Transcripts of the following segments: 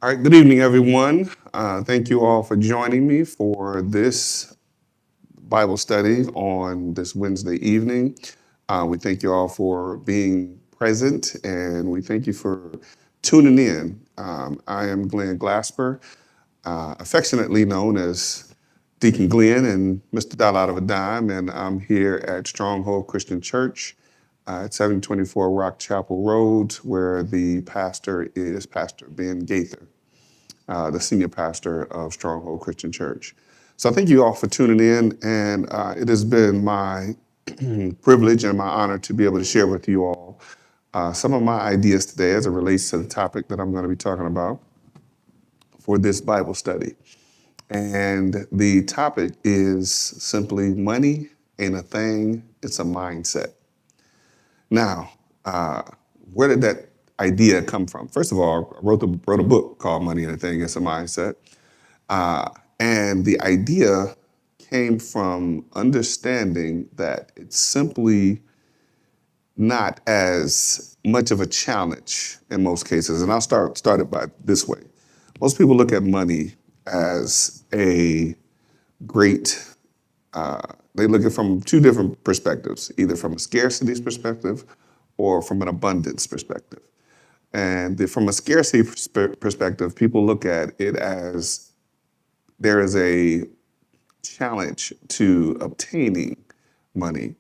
All right, good evening, everyone. Thank you all for joining me for this Bible study on this Wednesday evening. We thank you all for being present and we thank you for tuning in. I am Glen Glasper, affectionately known as Deacon Glen and Mr. Dollar Out of a Dime, and I'm here at Stronghold Christian Church at 724 Rock Chapel Road, where the pastor is Pastor Ben Gaither, the senior pastor of Stronghold Christian Church. So thank you all for tuning in, and it has been my privilege and my honor to be able to share with you all some of my ideas today as it relates to the topic that I'm going to be talking about for this Bible study. And the topic is simply money ain't a thing, it's a mindset. Now, where did that idea come from? First of all, I wrote a book called Money Ain't a Thing, It's a Mindset. And the idea came from understanding that it's simply not as much of a challenge in most cases. And I'll start it by this way. Most people look at money as a great, they look at it from two different perspectives, either from a scarcity perspective or from an abundance perspective. And from a scarcity perspective, people look at it as there is a challenge to obtaining money.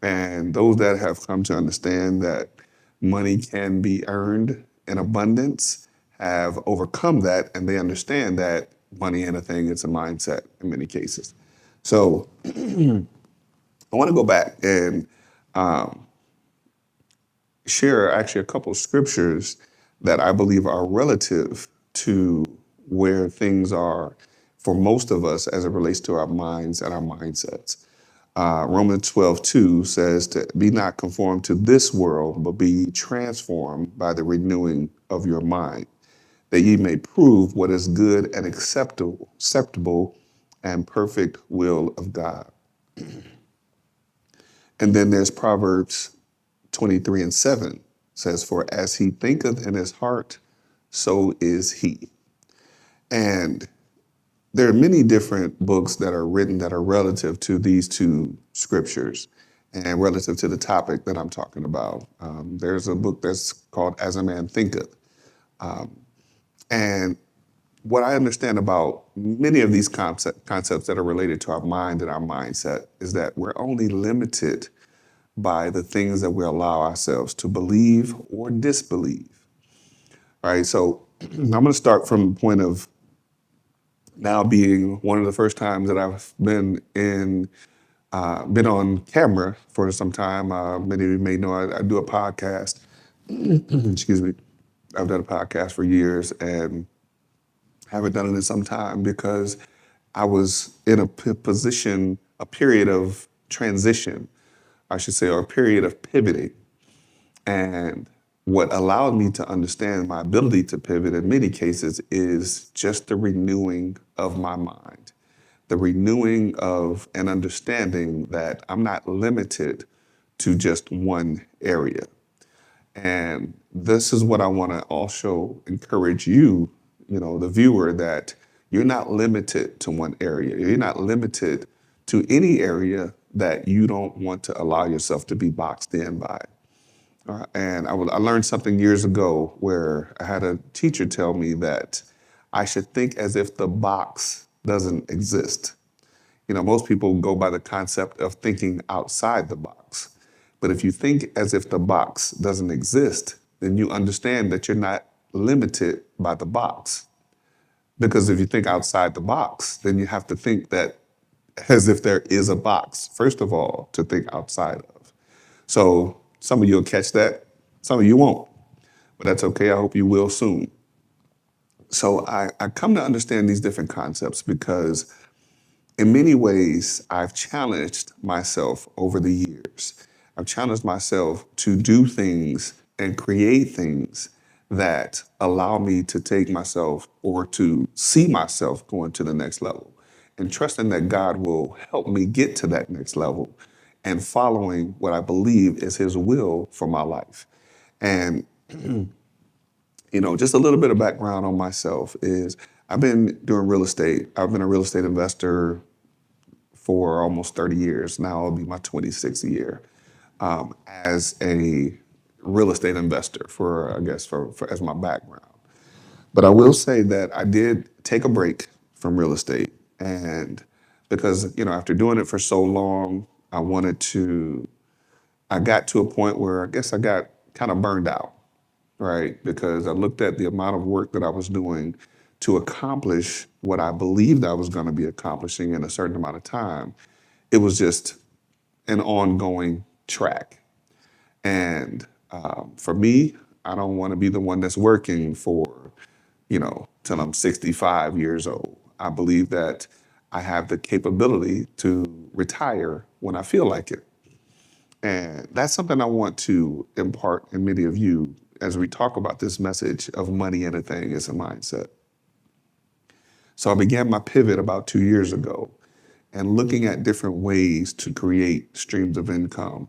And those that have come to understand that money can be earned in abundance have overcome that, and they understand that money ain't a thing, it's a mindset in many cases. So I want to go back and share actually a couple of scriptures that I believe are relative to where things are for most of us as it relates to our minds and our mindsets. Romans 12:2 says to be not conformed to this world, but be transformed by the renewing of your mind, that ye may prove what is good and acceptable and perfect will of God. And then there's Proverbs 23:7 says, for as he thinketh in his heart, so is he. And there are many different books that are written that are relative to these two scriptures and relative to the topic that I'm talking about. There's a book that's called As a Man Thinketh. And what I understand about many of these concepts that are related to our mind and our mindset is that we're only limited by the things that we allow ourselves to believe or disbelieve. All right, so I'm going to start from the point of now being one of the first times that I've been on camera for some time. Many of you may know I do a podcast. Excuse me. I've done a podcast for years and haven't done it in some time because I was in a position, a period of transition, I should say, or a period of pivoting. And what allowed me to understand my ability to pivot in many cases is just the renewing of my mind, the renewing of an understanding that I'm not limited to just one area. And this is what I want to also encourage you, the viewer, that you're not limited to one area. You're not limited to any area that you don't want to allow yourself to be boxed in by. And I learned something years ago where I had a teacher tell me that I should think as if the box doesn't exist. Most people go by the concept of thinking outside the box. But if you think as if the box doesn't exist, then you understand that you're not limited by the box. Because if you think outside the box, then you have to think that as if there is a box, first of all, to think outside of. So some of you will catch that, some of you won't, but that's okay. I hope you will soon. So I come to understand these different concepts because in many ways, I've challenged myself over the years. I've challenged myself to do things and create things that allow me to take myself or to see myself going to the next level and trusting that God will help me get to that next level and following what I believe is his will for my life. And Just a little bit of background on myself is I've been doing real estate. I've been a real estate investor for almost 30 years. Now it'll be my 26th year as a real estate investor for, I guess, for as my background. But I will say that I did take a break from real estate. And because, after doing it for so long, I got to a point where I guess I got kind of burned out, right? Because I looked at the amount of work that I was doing to accomplish what I believed I was going to be accomplishing in a certain amount of time. It was just an ongoing track. And for me, I don't want to be the one that's working for, till I'm 65 years old. I believe that I have the capability to retire when I feel like it. And that's something I want to impart in many of you as we talk about this message of money and a thing as a mindset. So I began my pivot about 2 years ago and looking at different ways to create streams of income.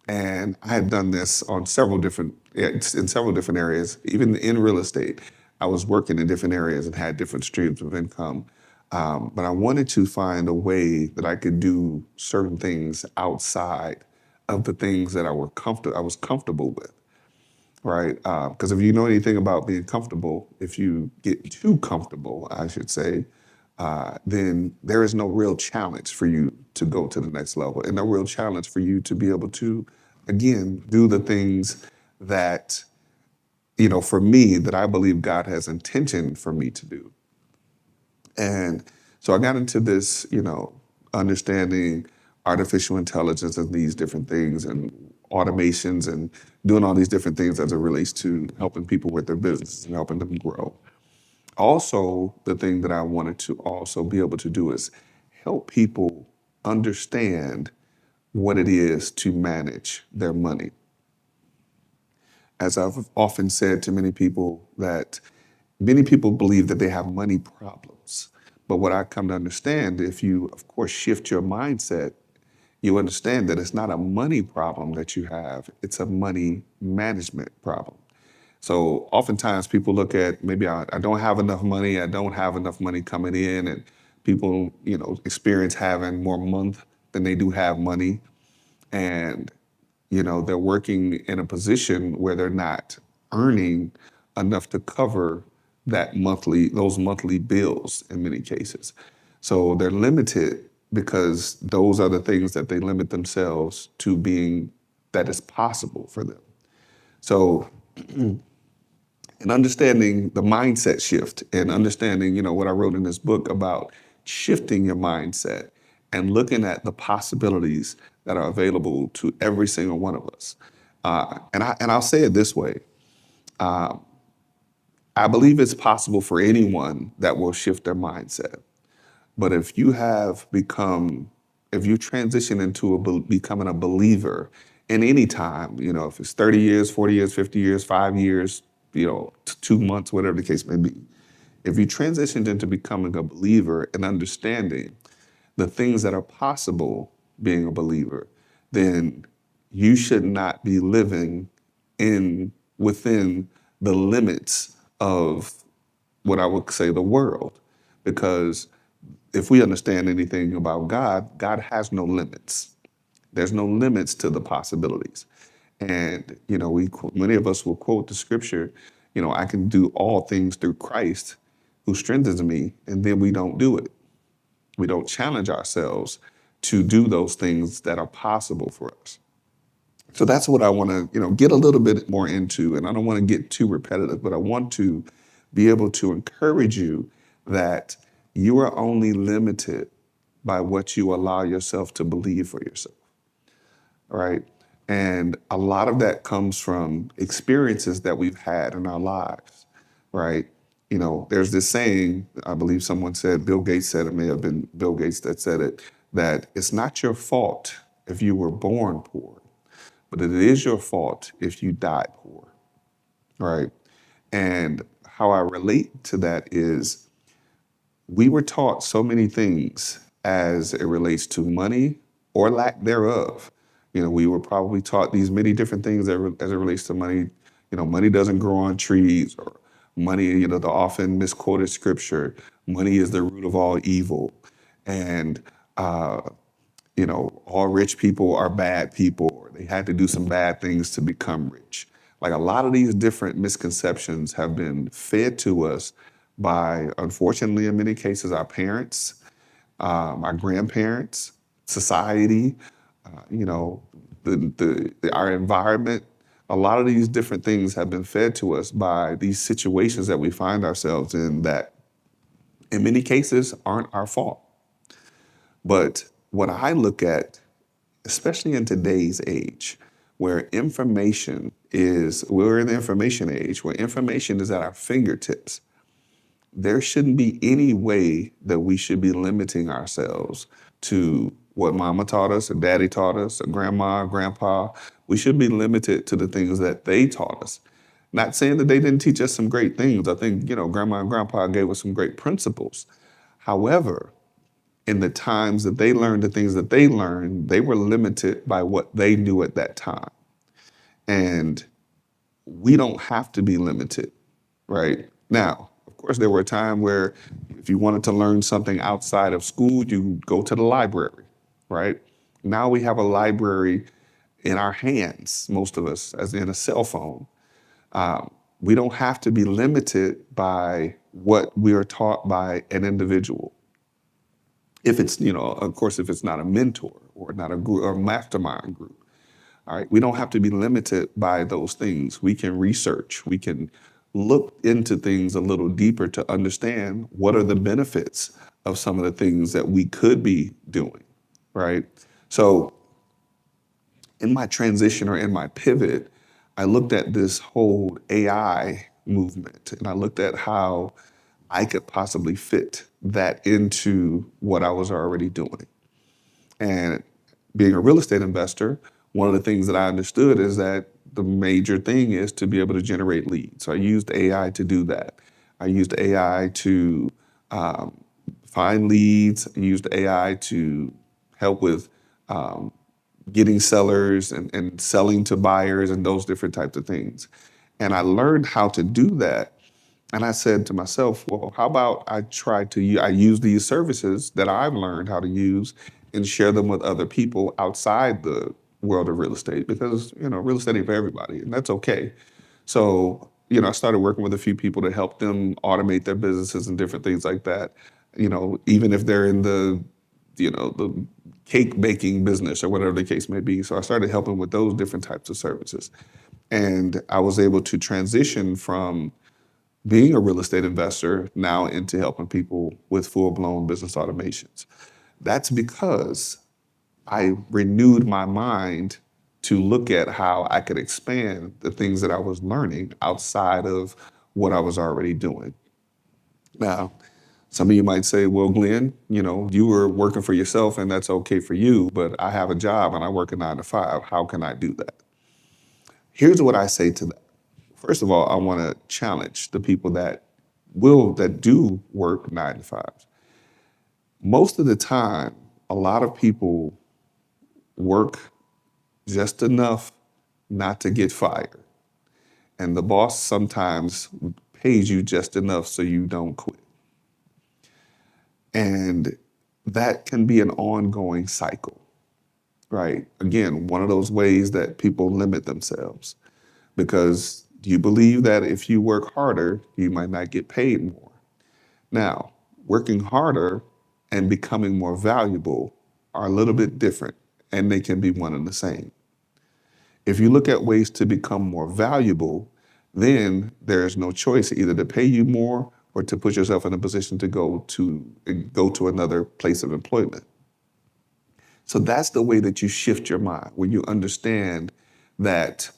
And I had done this on in several different areas, even in real estate. I was working in different areas and had different streams of income. But I wanted to find a way that I could do certain things outside of the things that I was comfortable with, right? Because if you know anything about being comfortable, if you get too comfortable, I should say, then there is no real challenge for you to go to the next level, and no real challenge for you to be able to, again, do the things that, for me, that I believe God has intention for me to do. And so I got into this, understanding artificial intelligence and these different things and automations and doing all these different things as it relates to helping people with their business and helping them grow. Also, the thing that I wanted to also be able to do is help people understand what it is to manage their money. As I've often said to many people, that many people believe that they have money problems. But what I come to understand, if you, of course, shift your mindset, you understand that it's not a money problem that you have, it's a money management problem. So oftentimes people look at maybe I don't have enough money, I don't have enough money coming in, and people, experience having more month than they do have money. And they're working in a position where they're not earning enough to cover those monthly bills in many cases. So they're limited because those are the things that they limit themselves to being that is possible for them. So and understanding the mindset shift and understanding, what I wrote in this book about shifting your mindset and looking at the possibilities that are available to every single one of us. I'll say it this way. I believe it's possible for anyone that will shift their mindset. But if you transition into becoming a believer in any time, if it's 30 years, 40 years, 50 years, 5 years, 2 months, whatever the case may be, if you transitioned into becoming a believer and understanding the things that are possible being a believer, then you should not be living within the limits of what I would say the world. Because if we understand anything about God, God has no limits. There's no limits to the possibilities. And, many of us will quote the scripture, I can do all things through Christ who strengthens me, and then we don't do it. We don't challenge ourselves to do those things that are possible for us. So that's what I want to, get a little bit more into, and I don't want to get too repetitive, but I want to be able to encourage you that you are only limited by what you allow yourself to believe for yourself, right? And a lot of that comes from experiences that we've had in our lives, right? There's this saying, I believe someone said, Bill Gates said, it may have been Bill Gates that said it, that it's not your fault if you were born poor, but it is your fault if you die poor, right? And how I relate to that is we were taught so many things as it relates to money or lack thereof. We were probably taught these many different things as it relates to money. Money doesn't grow on trees, or Money, the often misquoted scripture, money is the root of all evil. And, uh, all rich people are bad people, or they had to do some bad things to become rich. Like a lot of these different misconceptions have been fed to us by, unfortunately, in many cases, our parents, our grandparents, society, our environment. A lot of these different things have been fed to us by these situations that we find ourselves in that, in many cases, aren't our fault. But what I look at, especially in today's age, where we're in the information age, where information is at our fingertips, there shouldn't be any way that we should be limiting ourselves to what mama taught us, or daddy taught us, or grandma, grandpa. We should be limited to the things that they taught us. Not saying that they didn't teach us some great things. I think, grandma and grandpa gave us some great principles. However, in the times that they learned the things that they learned, they were limited by what they knew at that time. And we don't have to be limited, right? Now, of course, there were a time where if you wanted to learn something outside of school, you go to the library, right? Now we have a library in our hands, most of us, as in a cell phone. We don't have to be limited by what we are taught by an individual. If it's, of course, if it's not a mentor or not a group or mastermind group. All right, we don't have to be limited by those things. We can research, we can look into things a little deeper to understand what are the benefits of some of the things that we could be doing, right? So in my transition or in my pivot, I looked at this whole AI movement and I looked at how I could possibly fit that into what I was already doing. And being a real estate investor, one of the things that I understood is that the major thing is to be able to generate leads. So I used AI to do that. I used AI to find leads. I used AI to help with getting sellers and selling to buyers and those different types of things. And I learned how to do that. And I said to myself, well, how about I use these services that I've learned how to use and share them with other people outside the world of real estate, because, real estate ain't for everybody, and that's okay. So, I started working with a few people to help them automate their businesses and different things like that. Even if they're in the cake baking business or whatever the case may be. So I started helping with those different types of services. And I was able to transition from being a real estate investor now into helping people with full-blown business automations. That's because I renewed my mind to look at how I could expand the things that I was learning outside of what I was already doing. Now, some of you might say, well, Glenn, you were working for yourself and that's okay for you, but I have a job and I work a 9 to 5. How can I do that? Here's what I say to that. First of all, I want to challenge the people that do work 9 to 5. Most of the time, a lot of people work just enough not to get fired. And the boss sometimes pays you just enough so you don't quit. And that can be an ongoing cycle, right? Again, one of those ways that people limit themselves. Because do you believe that if you work harder, you might not get paid more? Now, working harder and becoming more valuable are a little bit different, and they can be one and the same. If you look at ways to become more valuable, then there's no choice either to pay you more or to put yourself in a position to go to another place of employment. So that's the way that you shift your mind, when you understand that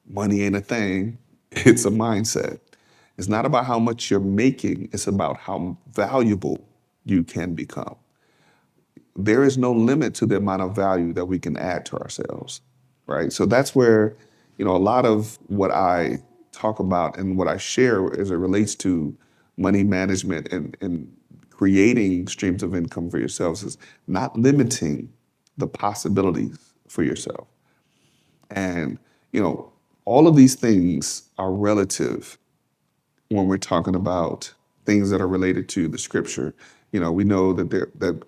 money ain't a thing, it's a mindset. It's not about how much you're making, it's about how valuable you can become. There is no limit to the amount of value that we can add to ourselves, right? So that's where, a lot of what I talk about and what I share as it relates to money management and creating streams of income for yourselves is not limiting the possibilities for yourself. And, all of these things are relative when we're talking about things that are related to the scripture. We know that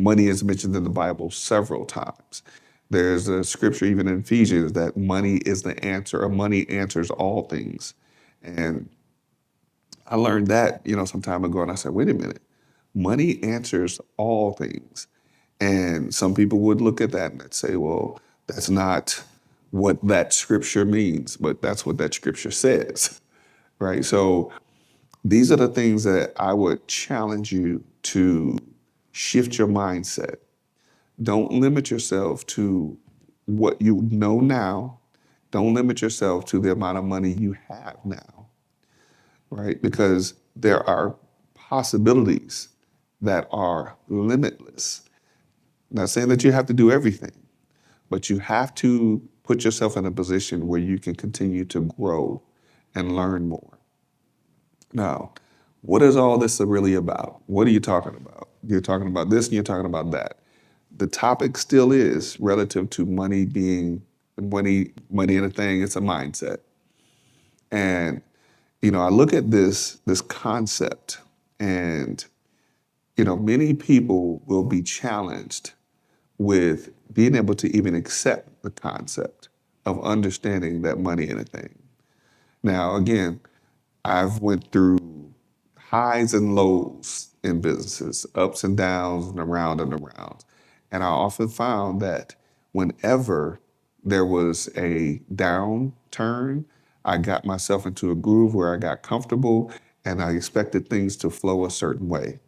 money is mentioned in the Bible several times. There's a scripture even in Ephesians that money is the answer, or money answers all things. And I learned that, some time ago, and I said, wait a minute, money answers all things. And some people would look at that and they'd say, well, that's not what that scripture means, but that's what that scripture says, right? So these are the things that I would challenge you to shift your mindset. Don't limit yourself to what you know now. Don't limit yourself to the amount of money you have now, right? Because there are possibilities that are limitless. Not saying that you have to do everything, but you have to put yourself in a position where you can continue to grow and learn more. Now, what is all this really about? What are you talking about? You're talking about this and you're talking about that. The topic still is relative to money being money in a thing. It's a mindset. And, I look at this concept and, many people will be challenged with being able to even accept the concept of understanding that money in a thing. Now, again, I've went through highs and lows in businesses, ups and downs and around and around. And I often found that whenever there was a downturn, I got myself into a groove where I got comfortable and I expected things to flow a certain way.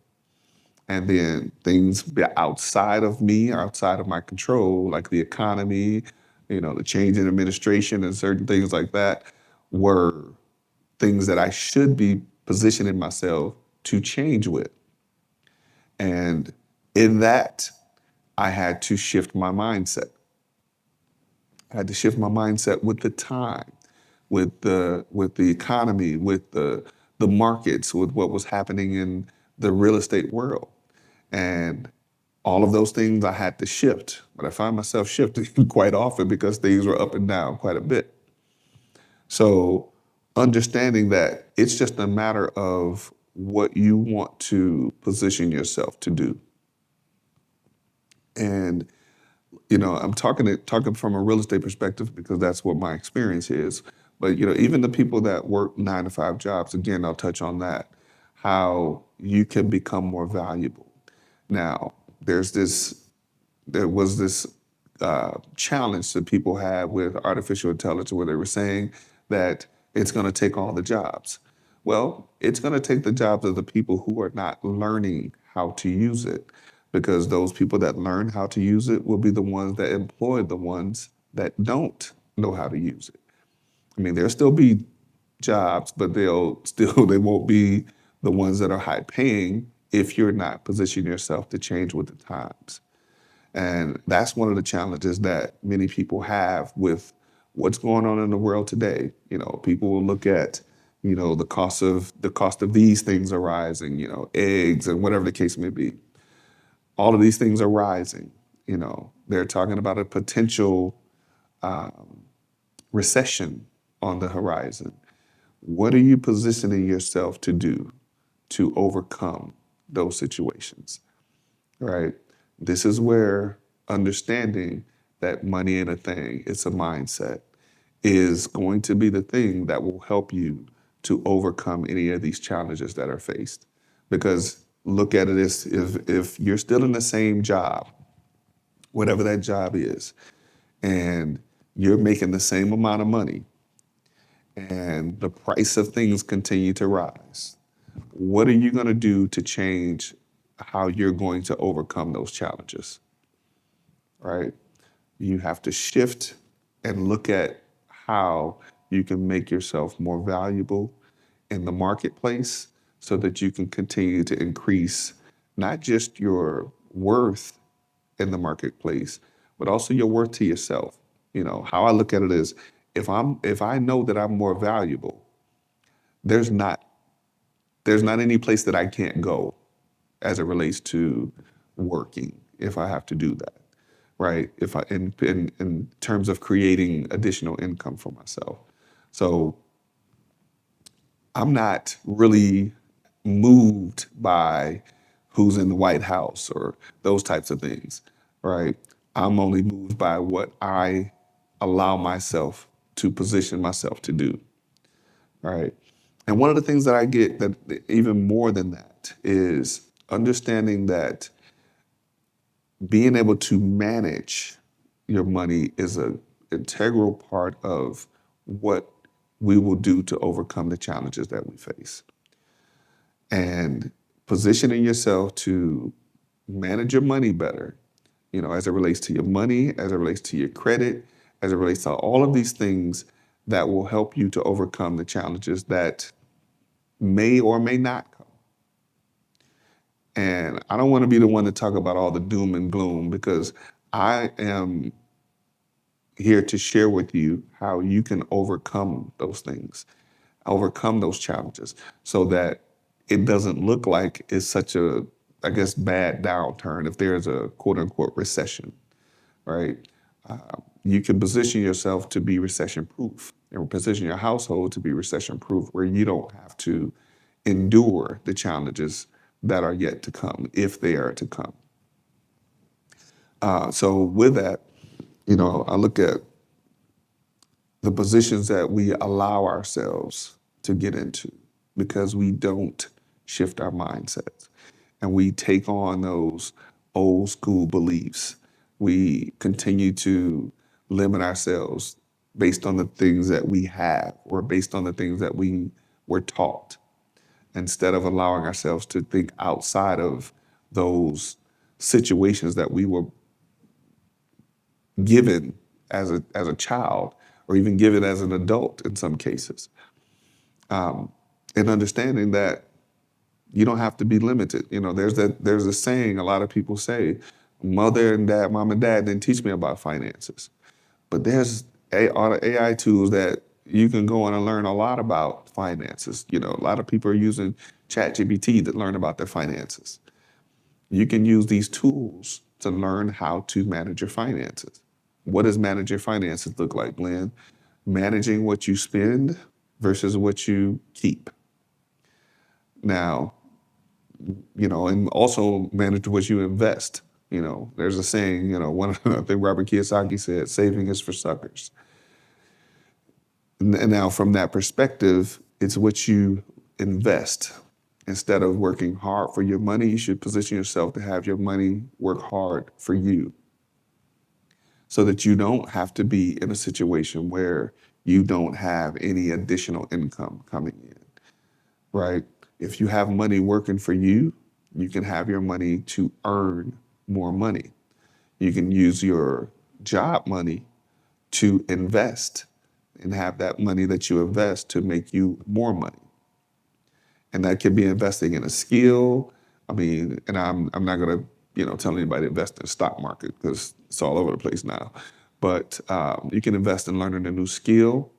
And then things outside of me, outside of my control, like the economy, the change in administration and certain things like that, were things that I should be positioning myself to change with. And in that, I had to shift my mindset. I had to shift my mindset with the time, with the economy, with the markets, with what was happening in the real estate world. And all of those things I had to shift. But I find myself shifting quite often because things were up and down quite a bit. So understanding that it's just a matter of what you want to position yourself to do. And, I'm talking from a real estate perspective because that's what my experience is. But, even the people that work 9-to-5 jobs, again, I'll touch on that, how you can become more valuable. Now, there was this challenge that people had with artificial intelligence where they were saying that it's going to take all the jobs. Well, it's going to take the jobs of the people who are not learning how to use it, because those people that learn how to use it will be the ones that employ the ones that don't know how to use it. I mean, there'll still be jobs, but they won't be the ones that are high paying if you're not positioning yourself to change with the times. And that's one of the challenges that many people have with what's going on in the world today. People will look at, the cost of these things are rising, eggs and whatever the case may be. All of these things are rising. They're talking about a potential recession on the horizon. What are you positioning yourself to do to overcome those situations, right? This is where understanding that money ain't a thing, it's a mindset, is going to be the thing that will help you to overcome any of these challenges that are faced. Because look at it as if you're still in the same job, whatever that job is, and you're making the same amount of money, and the price of things continue to rise, what are you going to do to change how you're going to overcome those challenges, right? You have to shift and look at how you can make yourself more valuable in the marketplace so that you can continue to increase not just your worth in the marketplace, but also your worth to yourself. How I look at it is if I know that I'm more valuable, there's not any place that I can't go as it relates to working if I have to do that, right? If I in terms of creating additional income for myself. So I'm not really moved by who's in the White House or those types of things, right? I'm only moved by what I allow myself to position myself to do, right? And one of the things that I get that even more than that is understanding that being able to manage your money is an integral part of what we will do to overcome the challenges that we face. And positioning yourself to manage your money better, as it relates to your money, as it relates to your credit, as it relates to all of these things that will help you to overcome the challenges that may or may not come. And I don't want to be the one to talk about all the doom and gloom, because I am here to share with you how you can overcome those things, overcome those challenges, so that it doesn't look like it's such a, I guess, bad downturn if there's a quote unquote recession, right? You can position yourself to be recession proof and position your household to be recession proof, where you don't have to endure the challenges that are yet to come, if they are to come. So with that, I look at the positions that we allow ourselves to get into because we don't shift our mindsets and we take on those old school beliefs. We continue to limit ourselves based on the things that we have or based on the things that we were taught, instead of allowing ourselves to think outside of those situations that we were given as a child, or even given as an adult in some cases. And understanding that you don't have to be limited. There's a saying a lot of people say, mom and dad didn't teach me about finances. But there's all the AI tools that you can go on and learn a lot about finances. A lot of people are using ChatGPT to learn about their finances. You can use these tools to learn how to manage your finances. What does manage your finances look like, Glenn? Managing what you spend versus what you keep. Now, and also manage what you invest. There's a saying, I think Robert Kiyosaki said, saving is for suckers. And now from that perspective, it's what you invest. Instead of working hard for your money, you should position yourself to have your money work hard for you, so that you don't have to be in a situation where you don't have any additional income coming in, right? If you have money working for you, you can have your money to earn more money. You can use your job money to invest and have that money that you invest to make you more money. And that could be investing in a skill. And I'm not gonna, tell anybody to invest in the stock market because it's all over the place now. But you can invest in learning a new skill.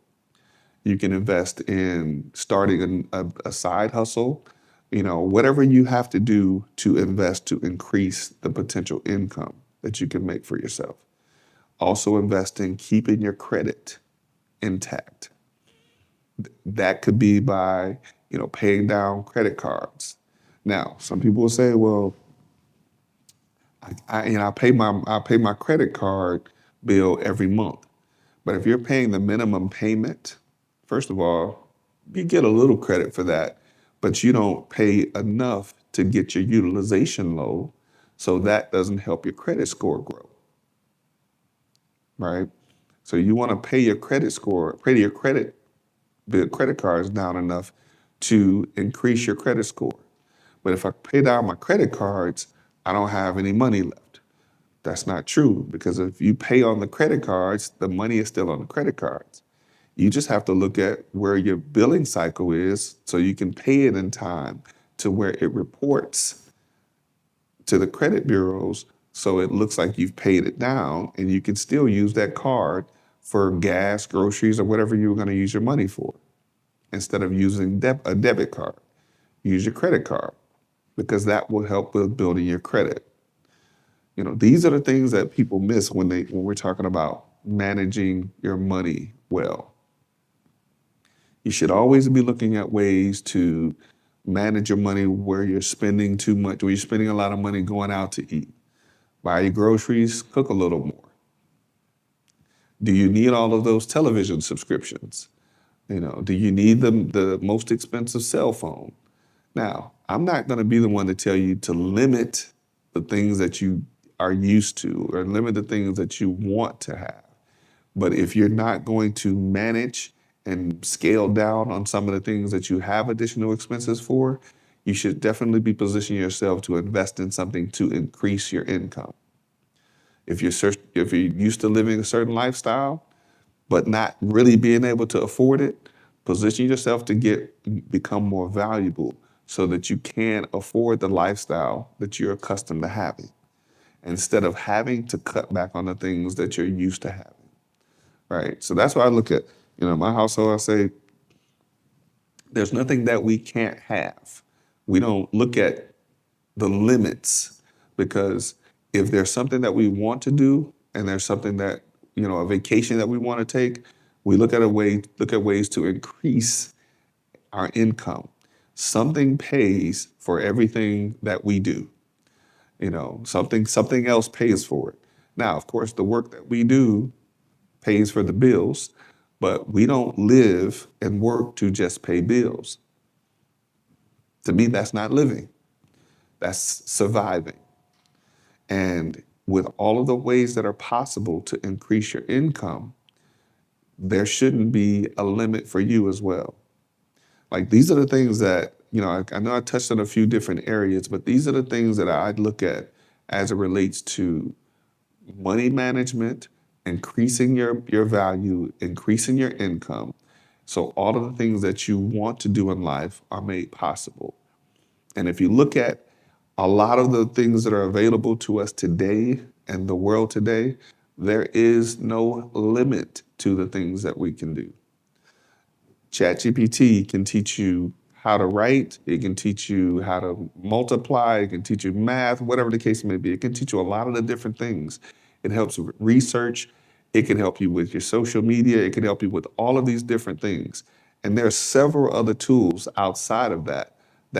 You can invest in starting a side hustle. Whatever you have to do to invest to increase the potential income that you can make for yourself. Also invest in keeping your credit intact. That could be by, paying down credit cards. Now, some people will say, well, I pay my credit card bill every month. But if you're paying the minimum payment, first of all, you get a little credit for that, but you don't pay enough to get your utilization low, so that doesn't help your credit score grow, right? So you want to pay your credit cards down enough to increase your credit score. But if I pay down my credit cards, I don't have any money left. That's not true, because if you pay on the credit cards, the money is still on the credit cards. You just have to look at where your billing cycle is so you can pay it in time to where it reports to the credit bureaus, so it looks like you've paid it down and you can still use that card for gas, groceries, or whatever you were going to use your money for. Instead of using a debit card, use your credit card, because that will help with building your credit. These are the things that people miss when we're talking about managing your money well. You should always be looking at ways to manage your money where you're spending too much, where you're spending a lot of money going out to eat. Buy your groceries, cook a little more. Do you need all of those television subscriptions? Do you need the most expensive cell phone? Now, I'm not going to be the one to tell you to limit the things that you are used to or limit the things that you want to have. But if you're not going to manage and scale down on some of the things that you have additional expenses for, you should definitely be positioning yourself to invest in something to increase your income. If you're used to living a certain lifestyle, but not really being able to afford it, position yourself to become more valuable so that you can afford the lifestyle that you're accustomed to having, instead of having to cut back on the things that you're used to having. Right? So that's why I look at, my household, I say, there's nothing that we can't have. We don't look at the limits, because if there's something that we want to do and there's something that, a vacation that we want to take, we look at ways to increase our income. Something pays for everything that we do. Something else pays for it. Now, of course, the work that we do pays for the bills, but we don't live and work to just pay bills. To me, that's not living. That's surviving. And with all of the ways that are possible to increase your income, there shouldn't be a limit for you as well. Like, these are the things that, I know I touched on a few different areas, but these are the things that I'd look at as it relates to money management, increasing your value, increasing your income. So all of the things that you want to do in life are made possible. And if you look at a lot of the things that are available to us today and the world today, there is no limit to the things that we can do. ChatGPT can teach you how to write. It can teach you how to multiply. It can teach you math, whatever the case may be. It can teach you a lot of the different things. It helps with research. It can help you with your social media. It can help you with all of these different things. And there are several other tools outside of that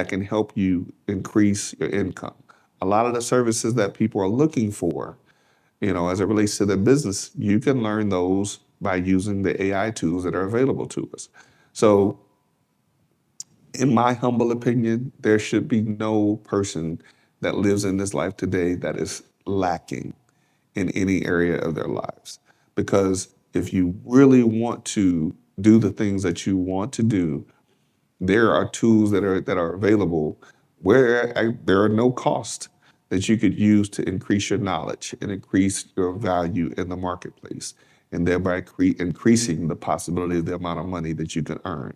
can help you increase your income. A lot of the services that people are looking for, as it relates to their business, you can learn those by using the AI tools that are available to us. So, in my humble opinion, there should be no person that lives in this life today that is lacking in any area of their lives. Because if you really want to do the things that you want to do, there are tools that are available where there are no cost that you could use to increase your knowledge and increase your value in the marketplace, and thereby increasing the possibility of the amount of money that you can earn.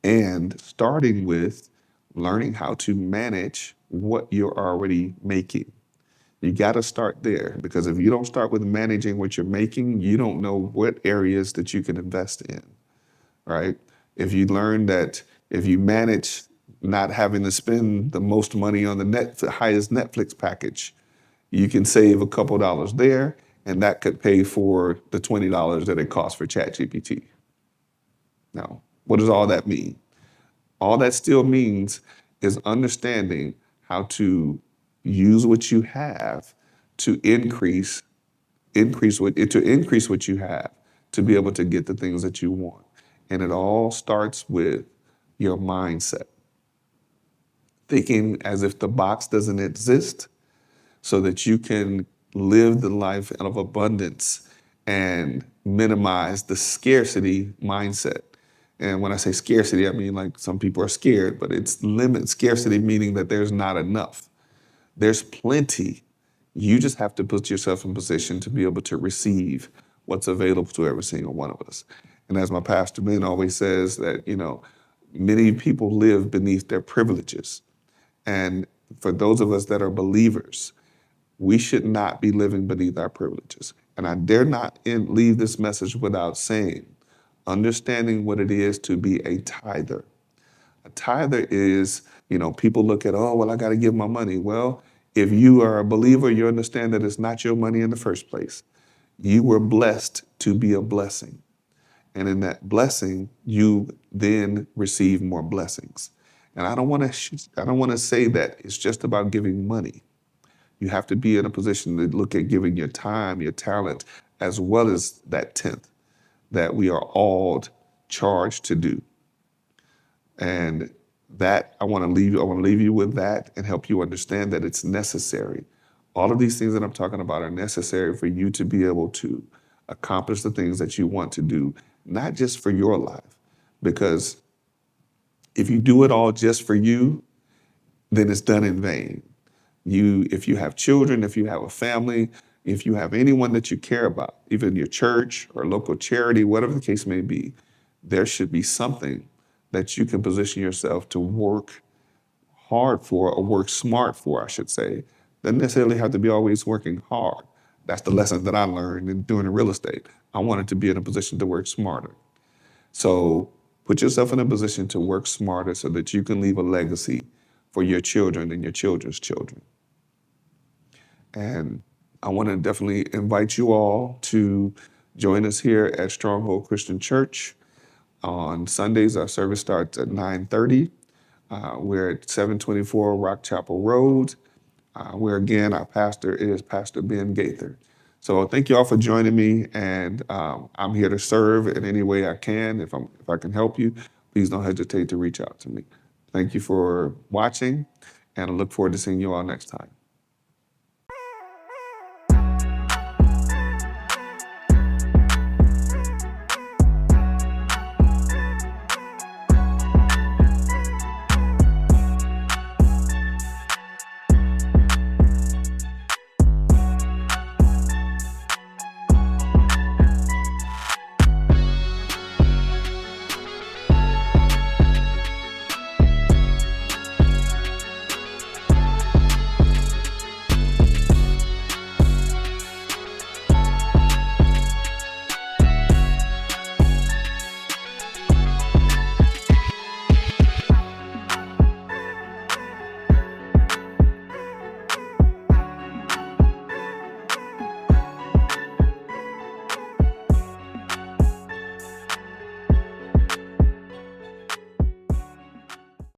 And starting with learning how to manage what you're already making. You got to start there, because if you don't start with managing what you're making, you don't know what areas that you can invest in, right? If you learn that if you manage not having to spend the most money on the highest Netflix package, you can save a couple dollars there, and that could pay for the $20 that it costs for ChatGPT. Now, what does all that mean? All that still means is understanding how to use what you have to increase what you have, to be able to get the things that you want. And it all starts with your mindset. Thinking as if the box doesn't exist, so that you can live the life of abundance and minimize the scarcity mindset. And when I say scarcity, I mean, like, some people are scared, but it's scarcity, meaning that there's not enough. There's plenty. You just have to put yourself in position to be able to receive what's available to every single one of us. And as my pastor Ben always says, that, many people live beneath their privileges. And for those of us that are believers, we should not be living beneath our privileges. And I dare not leave this message without saying, understanding what it is to be a tither. A tither is, people look at, oh, well, I got to give my money. Well, if you are a believer, you understand that it's not your money in the first place. You were blessed to be a blessing. And in that blessing, you then receive more blessings. And I don't want to say that it's just about giving money. You have to be in a position to look at giving your time, your talent, as well as that tenth that we are all charged to do. And that I want to leave you with that and help you understand that it's necessary. All of these things that I'm talking about are necessary for you to be able to accomplish the things that you want to do, not just for your life. Because if you do it all just for you, then it's done in vain. If you have children, if you have a family, if you have anyone that you care about, even your church or local charity, whatever the case may be, there should be something that you can position yourself to work hard for, or work smart for, I should say. Doesn't necessarily have to be always working hard. That's the lesson that I learned in doing real estate. I wanted to be in a position to work smarter. So put yourself in a position to work smarter so that you can leave a legacy for your children and your children's children. And I want to definitely invite you all to join us here at Stronghold Christian Church. On Sundays, our service starts at 9:30. We're at 724 Rock Chapel Road, where again, our pastor is Pastor Ben Gaither. So thank you all for joining me, and I'm here to serve in any way I can. If I can help you, please don't hesitate to reach out to me. Thank you for watching, and I look forward to seeing you all next time.